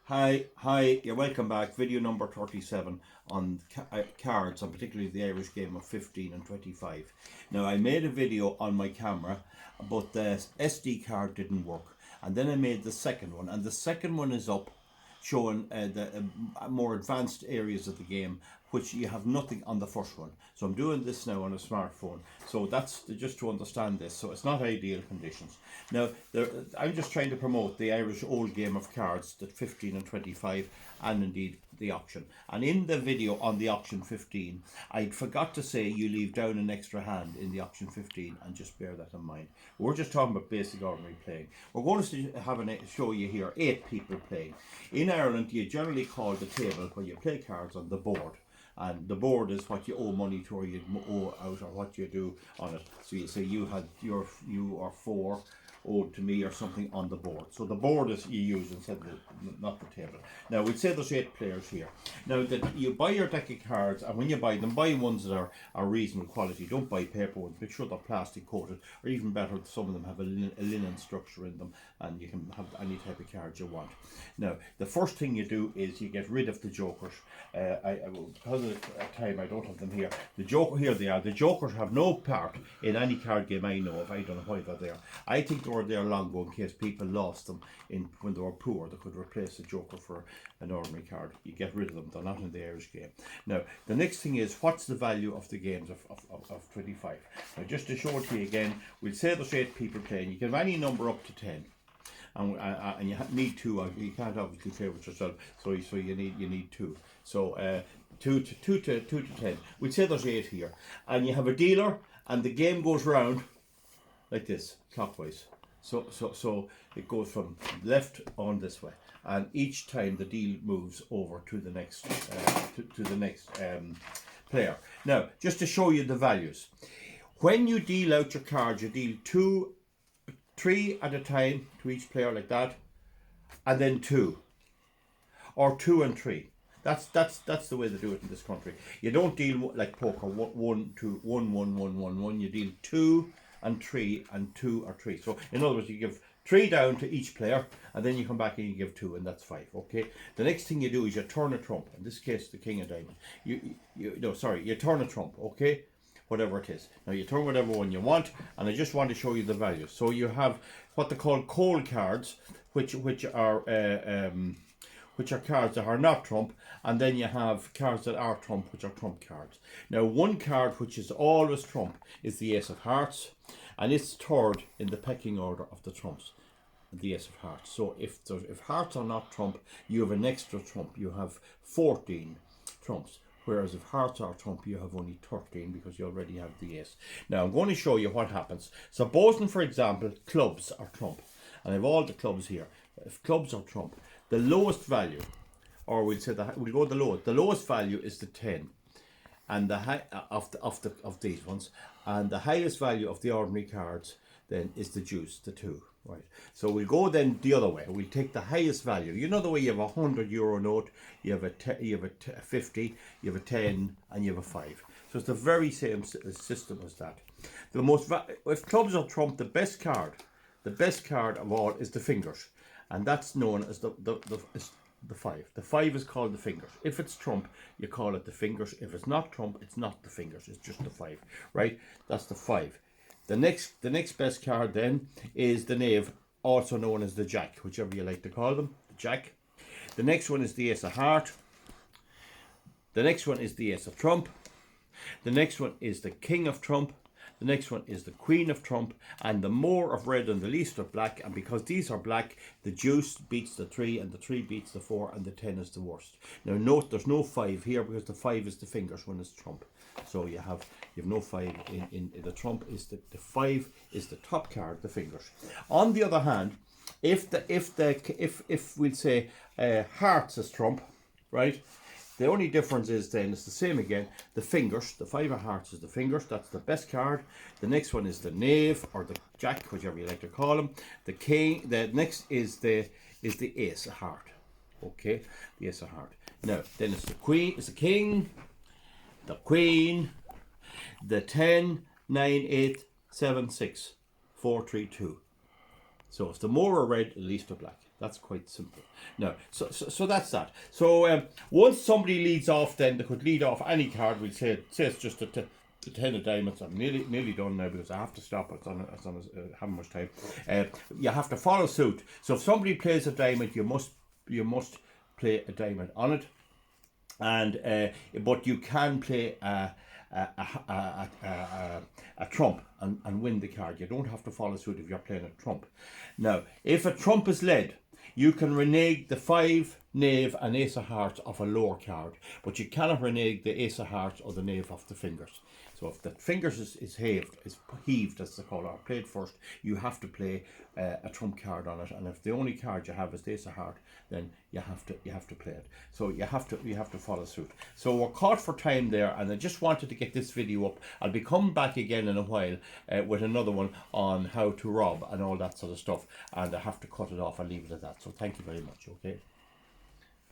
Hi, you're welcome back. Video number 37 on cards, and particularly the Irish game of 15 and 25. Now, I made a video on my camera, but the SD card didn't work. And then I made the second one, and the second one is up, showing the more advanced areas of the game, which you have nothing on the first one. So I'm doing this now on a smartphone. So that's just to understand this. So it's not ideal conditions. Now, I'm just trying to promote the Irish old game of cards, the 15 and 25, and indeed the auction. And in the video on the auction 15, I forgot to say you leave down an extra hand in the auction 15, and just bear that in mind. We're just talking about basic ordinary playing. We're going to have show you here 8 people playing. In Ireland, you generally call the table where you play cards on the board. And the board is what you owe money to, or you owe out, or what you do on it. So you say you are 4 owed to me or something on the board. So the board is you use instead of not the table. Now we'd say there's 8 players here. Now that you buy your deck of cards, and when you buy them, buy ones that are reasonable quality. Don't buy paper ones. Make sure they're plastic coated, or even better, some of them have a linen structure in them, and you can have any type of cards you want. Now the first thing you do is you get rid of the jokers. Because of time I don't have them here. The joker, here they are. The jokers have no part in any card game I know of. I don't know why they're there. I think they were there long ago in case people lost them when they were poor. They could replace the joker for an ordinary card. You get rid of them. They're not in the Irish game. Now the next thing is, what's the value of the games of 25? Now just to show it to you again, we'll say there's 8 people playing. You can have any number up to 10. And you need 2. You can't obviously play with yourself, so you need 2. So 2 to 10. We'd say there's 8 here, and you have a dealer, and the game goes round like this, clockwise. So it goes from left on this way, and each time the deal moves over to the next to the next player. Now, just to show you the values, when you deal out your cards, you deal 3 at a time to each player like that, and then 2, or 2 and 3. That's the way they do it in this country. You don't deal like poker, 1, 2, 1, 1, 1, 1, 1. You deal 2 and 3 and 2 or 3. So in other words, you give 3 down to each player, and then you come back and you give 2, and that's 5. Okay. The next thing you do is you turn a trump. In this case, the king of diamonds. You turn a trump. Okay. Whatever it is. Now you turn whatever one you want, and I just want to show you the values. So you have what they call cold cards, which are cards that are not trump, and then you have cards that are trump, which are trump cards. Now one card which is always trump is the Ace of Hearts, and it's third in the pecking order of the trumps, the Ace of Hearts. So if hearts are not trump, you have an extra trump. You have 14 trumps. Whereas if hearts are trump, you have only 13 because you already have the ace. Now I'm going to show you what happens. Supposing, for example, clubs are trump, and I have all the clubs here. If clubs are trump, the lowest value, or we'll say we'll go the lowest. The lowest value is the 10, and the high of these ones, and the highest value of the ordinary cards then is the deuce, the 2. Right, so we'll go then the other way. We'll take the highest value. You know the way you have a €100 note, you have a 50, you have a 10, and you have a 5. So it's the very same system as that. If clubs are trump, the best card of all is the fingers, and that's known as the 5. The 5 is called the fingers. If it's trump, you call it the fingers. If it's not trump, it's not the fingers. It's just the 5. Right? That's the 5. The next best card then is the knave, also known as the jack, whichever you like to call them, the jack. The next one is the Ace of Heart. The next one is the Ace of Trump. The next one is the King of Trump. The next one is the Queen of Trump, and the more of red and the least of black. And because these are black, the deuce beats the 3, and the 3 beats the 4, and the 10 is the worst. Now note there's no 5 here because the 5 is the fingers when it's trump. So you have no 5 in the trump. Is the 5 is the top card, the fingers. On the other hand, if we'll say hearts is trump, right? The only difference is then it's the same again. The fingers, the 5 of hearts is the fingers. That's the best card. The next one is the knave or the jack, whichever you like to call them. The king. The next is the Ace of Heart. Okay, the Ace of Heart. Now then it's the queen. It's the king, the queen, the 10, 9, 8, 7, 6, 4, 3, 2. So it's the more of red, the least of black. That's quite simple. Now, so that's that. So once somebody leads off, then they could lead off any card. We'll say it's just the 10 of diamonds. I'm nearly done now because I have to stop. It's on haven't much time. You have to follow suit. So if somebody plays a diamond, you must play a diamond on it, and but you can play a trump and win the card. You don't have to follow suit if you're playing a trump. Now, if a trump is led, you can renege the 5, knave and ace of hearts of a lower card, but you cannot renege the ace of hearts or the knave of the fingers. So if the fingers is heaved as they call it, or played first, you have to play a trump card on it. And if the only card you have is the ace of heart, then you have to play it. So you have to follow suit. So we're caught for time there, and I just wanted to get this video up. I'll be coming back again in a while with another one on how to rob and all that sort of stuff. And I have to cut it off and leave it at that. So thank you very much. Okay.